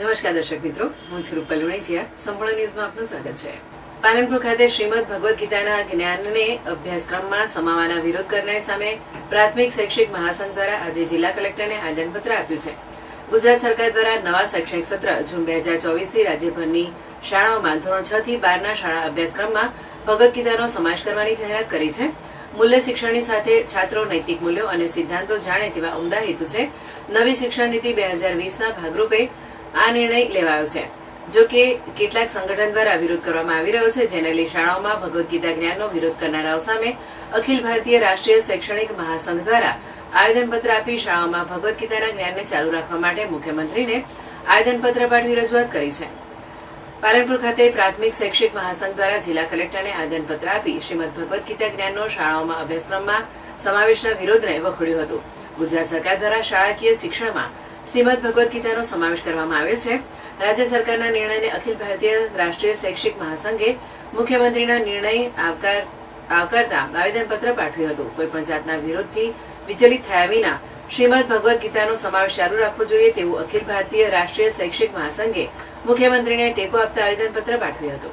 નમસ્કાર દર્શક મિત્રો, હું છું રૂપલ લુણીચિયા. સંપૂર્ણ ન્યૂઝમાં આપનું સ્વાગત છે. પાલનપુર ખાતે શ્રીમદ ભગવદ ગીતાના જ્ઞાનને અભ્યાસક્રમમાં સમાવવાના વિરોધ કરનાર સામે પ્રાથમિક શૈક્ષિક મહાસંઘ દ્વારા આજે જિલ્લા કલેક્ટરને આવેદનપત્ર આપ્યું છે. ગુજરાત સરકાર દ્વારા નવા શૈક્ષણિક સત્ર જૂન 2024થી રાજ્યભરની શાળાઓમાં ધોરણ 6 થી 12ના શાળા અભ્યાસક્રમમાં ભગવદ ગીતાનો સમાવેશ કરવાની જાહેરાત કરી છે. મૂલ્ય શિક્ષણની સાથે છાત્રો નૈતિક મૂલ્યો અને સિદ્ધાંતો જાણે તેવા ઉમદા હેતુ છે નવી શિક્ષણ નીતિ 2020ના ભાગરૂપે આ નિર્ણય લેવાયો છે. જો કે કેટલાક સંગઠન દ્વારા વિરોધ કરવામાં આવી રહ્યો છે, જેને લઈ શાળાઓમાં ભગવદ ગીતા જ્ઞાનનો વિરોધ કરનારાઓ સામે અખિલ ભારતીય રાષ્ટ્રીય શૈક્ષણિક મહાસંઘ દ્વારા આવેદનપત્ર આપી શાળાઓમાં ભગવદ ગીતાના જ્ઞાનને ચાલુ રાખવા માટે મુખ્યમંત્રીને આવેદનપત્ર પાઠવી રજૂઆત કરી છે. પાલનપુર ખાતે પ્રાથમિક શૈક્ષિક મહાસંઘ દ્વારા જિલ્લા કલેક્ટરને આવેદનપત્ર આપી શ્રીમદ ભગવદ ગીતા જ્ઞાનનો શાળાઓમાં અભ્યાસક્રમમાં સમાવેશના વિરોધને વખોડ્યું હતું. ગુજરાત સરકાર દ્વારા શાળાકીય શિક્ષણમાં શ્રીમદ ભગવદ ગીતાનો સમાવેશ કરવામાં આવ્યો છે. રાજ્ય સરકારના નિર્ણયને અખિલ ભારતીય રાષ્ટ્રીય શૈક્ષિક મહાસંઘે મુખ્યમંત્રીના નિર્ણય આવકારતા આવેદનપત્ર પાઠવ્યું હતું. કોઈપણ જાતના વિરોધથી વિચલિત થયા વિના શ્રીમદ ભગવદ ગીતાનો સમાવેશ ચાલુ રાખવો જોઈએ તેવું અખિલ ભારતીય રાષ્ટ્રીય શૈક્ષિક મહાસંઘે મુખ્યમંત્રીને ટેકો આપતા આવેદનપત્ર પાઠવ્યું હતું.